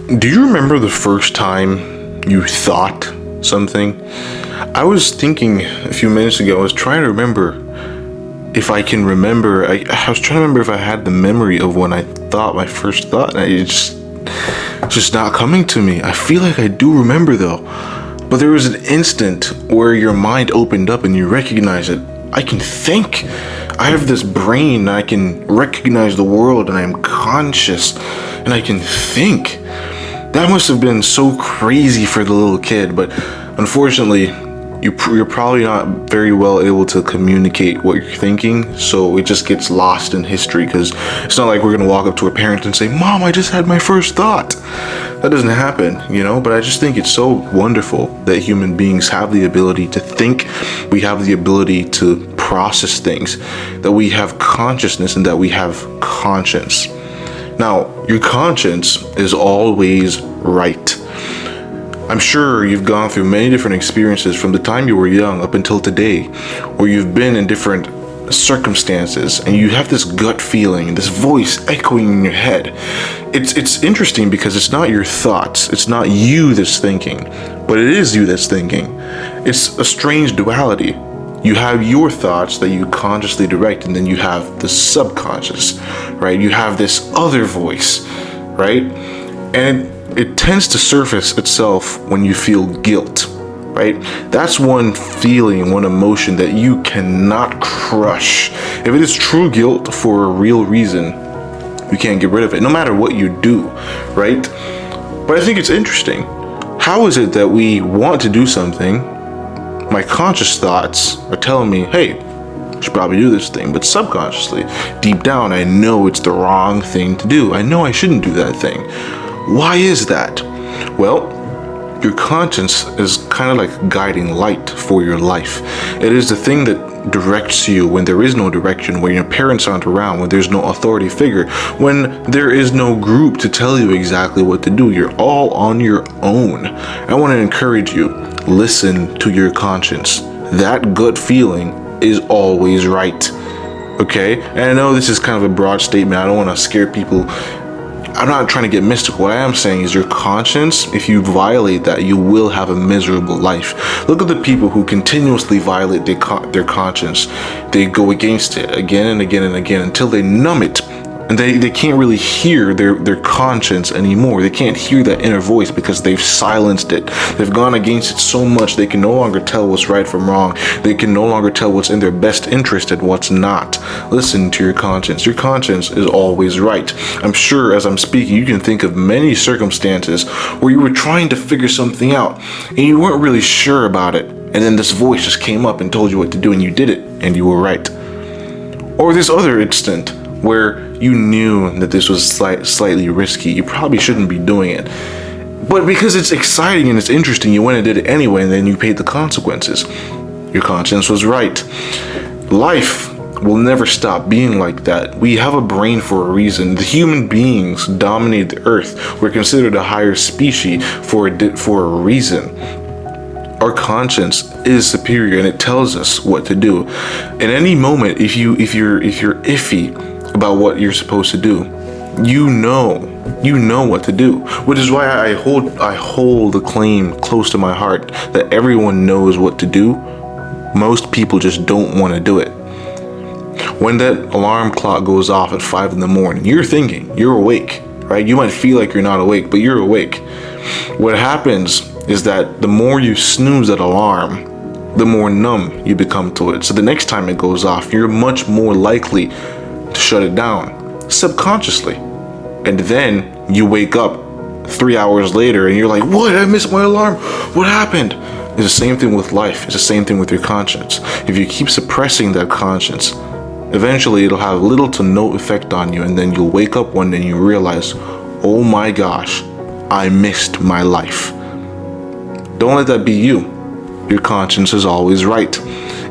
Do you remember the first time you thought something? I was thinking a few minutes ago, I was trying to remember if I can remember. I was trying to remember if I had the memory of when I thought my first thought, and it's just not coming to me. I feel like I do remember though. But there was an instant where your mind opened up and you recognize it. I can think. I have this brain. I can recognize the world and I'm conscious and I can think. That must have been so crazy for the little kid, but unfortunately, you're probably not very well able to communicate what you're thinking, so it just gets lost in history, because it's not like we're gonna walk up to our parents and say, "Mom, I just had my first thought." That doesn't happen, but I just think it's so wonderful that human beings have the ability to think, we have the ability to process things, that we have consciousness and that we have conscience. Now, your conscience is always right. I'm sure you've gone through many different experiences from the time you were young up until today, where you've been in different circumstances and you have this gut feeling, this voice echoing in your head. It's interesting because it's not your thoughts, it's not you that's thinking, but it is you that's thinking. It's a strange duality. You have your thoughts that you consciously direct, and then you have the subconscious, right? You have this other voice, right? And it tends to surface itself when you feel guilt, right? That's one feeling, one emotion that you cannot crush. If it is true guilt for a real reason, you can't get rid of it, no matter what you do, right? But I think it's interesting. How is it that we want to do something? My conscious thoughts are telling me, hey, I should probably do this thing, but subconsciously, deep down, I know it's the wrong thing to do. I know I shouldn't do that thing. Why is that? Well, your conscience is kind of like a guiding light for your life. It is the thing that directs you when there is no direction, when your parents aren't around, when there's no authority figure, when there is no group to tell you exactly what to do. You're all on your own. I want to encourage you, listen to your conscience. That gut feeling is always right. Okay? And I know this is kind of a broad statement. I don't want to scare people. I'm not trying to get mystical. What I am saying is your conscience, if you violate that, you will have a miserable life. Look at the people who continuously violate their conscience. They go against it again and again and again until they numb it. And they can't really hear their conscience anymore. They can't hear that inner voice because they've silenced it. They've gone against it so much they can no longer tell what's right from wrong. They can no longer tell what's in their best interest and what's not. Listen to your conscience. Your conscience is always right. I'm sure as I'm speaking, you can think of many circumstances where you were trying to figure something out and you weren't really sure about it. And then this voice just came up and told you what to do and you did it and you were right. Or this other instant where you knew that this was slightly risky. You probably shouldn't be doing it. But because it's exciting and it's interesting, you went and did it anyway, and then you paid the consequences. Your conscience was right. Life will never stop being like that. We have a brain for a reason. The human beings dominate the earth. We're considered a higher species for a reason. Our conscience is superior and it tells us what to do. At any moment, if you're iffy about what you're supposed to do, you know what to do, which is why I hold the claim close to my heart that everyone knows what to do. Most people just don't want to do it. When that alarm clock goes off at 5 a.m, you're thinking, you're awake, right? You might feel like you're not awake, but you're awake. What happens is that the more you snooze that alarm, the more numb you become to it. So the next time it goes off, you're much more likely to shut it down subconsciously. And then you wake up 3 hours later and you're like, what? I missed my alarm. What happened? It's the same thing with life. It's the same thing with your conscience. If you keep suppressing that conscience, eventually it'll have little to no effect on you. And then you'll wake up one day and you realize, oh my gosh, I missed my life. Don't let that be you. Your conscience is always right.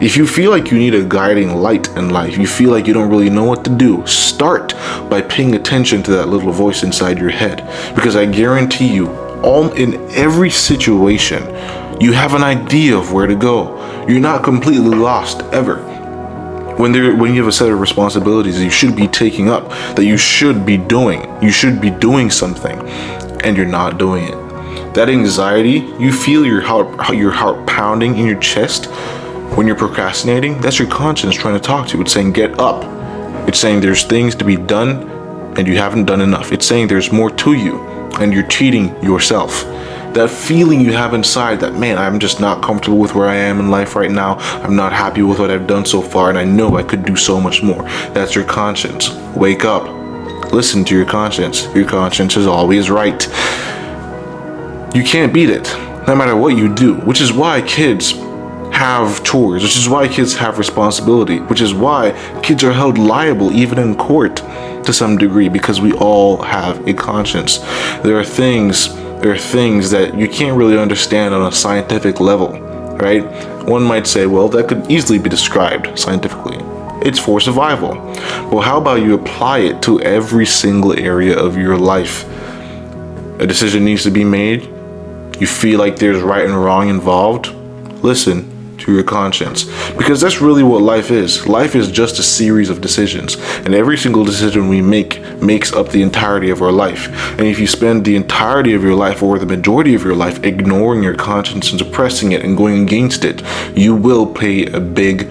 If you feel like you need a guiding light in life, you feel like you don't really know what to do, start by paying attention to that little voice inside your head. Because I guarantee you, in every situation, you have an idea of where to go. You're not completely lost ever. When you have a set of responsibilities that you should be taking up, that you should be doing something. and you're not doing it. That anxiety, you feel your heart pounding in your chest when you're procrastinating. That's your conscience trying to talk to you. It's saying, get up. It's saying there's things to be done and you haven't done enough. It's saying there's more to you and you're cheating yourself. That feeling you have inside that, man, I'm just not comfortable with where I am in life right now. I'm not happy with what I've done so far, and I know I could do so much more. That's your conscience. Wake up. Listen to your conscience. Your conscience is always right. You can't beat it, no matter what you do, which is why kids have chores, which is why kids have responsibility, which is why kids are held liable even in court to some degree, because we all have a conscience. There are things that you can't really understand on a scientific level, right? One might say, well, that could easily be described scientifically. It's for survival. Well, how about you apply it to every single area of your life? A decision needs to be made. You feel like there's right and wrong involved. Listen to your conscience, because that's really what life is. Life is just a series of decisions, and every single decision we make makes up the entirety of our life. And if you spend the entirety of your life, or the majority of your life, ignoring your conscience and suppressing it and going against it, you will pay a big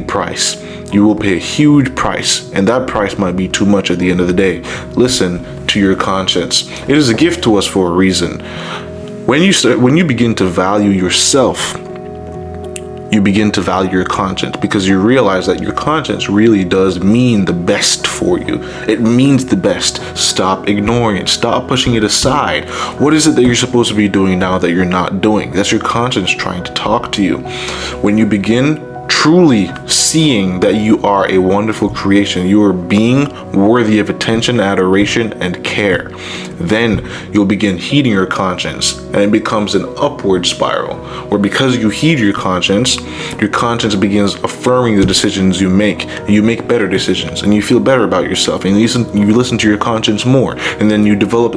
price. You will pay a huge price, and that price might be too much at the end of the day. Listen to your conscience. It is a gift to us for a reason. When you begin to value yourself, you begin to value your conscience, because you realize that your conscience really does mean the best for you. It means the best. Stop ignoring it. Stop pushing it aside. What is it that you're supposed to be doing now that you're not doing? That's your conscience trying to talk to you. When you begin truly seeing that you are a wonderful creation, you are being worthy of attention, adoration, and care, then you'll begin heeding your conscience, and it becomes an upward spiral, where because you heed your conscience begins affirming the decisions you make, and you make better decisions, and you feel better about yourself, and you listen to your conscience more, and then you develop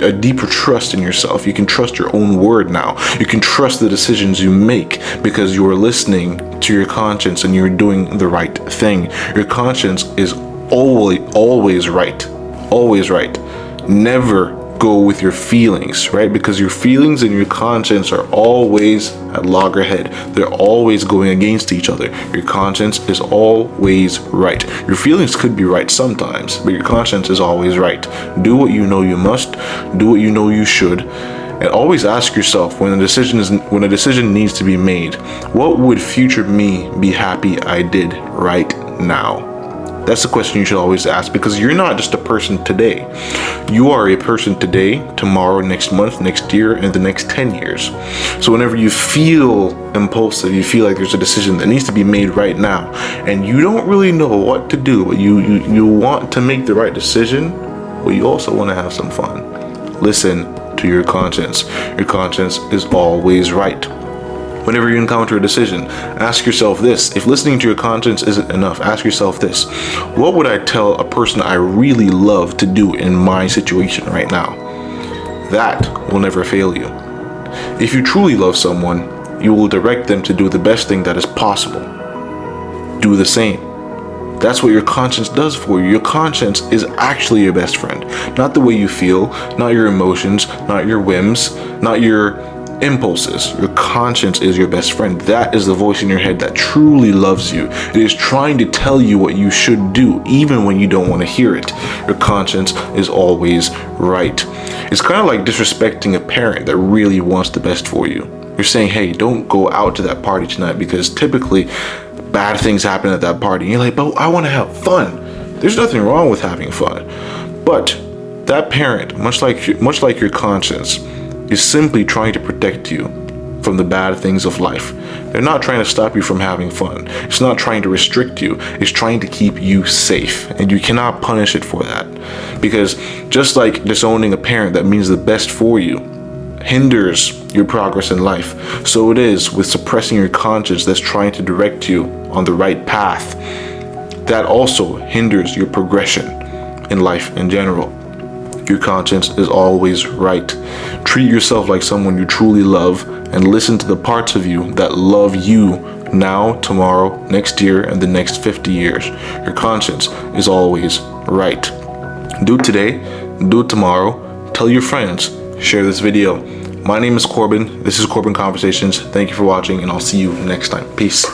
a deeper trust in yourself. You can trust your own word now. You can trust the decisions you make because you are listening to your conscience and you're doing the right thing. Your conscience is always right. Always right. Never go with your feelings, right? Because your feelings and your conscience are always at loggerhead. They're always going against each other. Your conscience is always right. Your feelings could be right sometimes, but your conscience is always right. Do what you know you must. Do what you know you should. And always ask yourself, when a decision needs to be made, what would future me be happy I did right now? That's the question you should always ask, because you're not just a person today. You are a person today, tomorrow, next month, next year, and the next 10 years. So whenever you feel impulsive, you feel like there's a decision that needs to be made right now, and you don't really know what to do, but you want to make the right decision, but you also want to have some fun. Listen to your conscience. Your conscience is always right. Whenever you encounter a decision, ask yourself this. If listening to your conscience isn't enough, ask yourself this. What would I tell a person I really love to do in my situation right now? That will never fail you. If you truly love someone, you will direct them to do the best thing that is possible. Do the same. That's what your conscience does for you. Your conscience is actually your best friend. Not the way you feel, not your emotions, not your whims, not your impulses. Your conscience is your best friend. That is the voice in your head that truly loves you. It is trying to tell you what you should do, even when you don't want to hear it. Your conscience is always right. It's kind of like disrespecting a parent that really wants the best for you. You're saying, hey, don't go out to that party tonight because typically bad things happen at that party. And you're like, but I want to have fun. There's nothing wrong with having fun. But that parent, much like your conscience, is simply trying to protect you from the bad things of life. They're not trying to stop you from having fun. It's not trying to restrict you. It's trying to keep you safe. And you cannot punish it for that. Because just like disowning a parent that means the best for you hinders your progress in life, so it is with suppressing your conscience that's trying to direct you on the right path. That also hinders your progression in life in general. Your conscience is always right. Treat yourself like someone you truly love and listen to the parts of you that love you now, tomorrow, next year, and the next 50 years. Your conscience is always right. Do it today, do it tomorrow, tell your friends, share this video. My name is Corbin. This is Corbin Conversations. Thank you for watching, and I'll see you next time. Peace.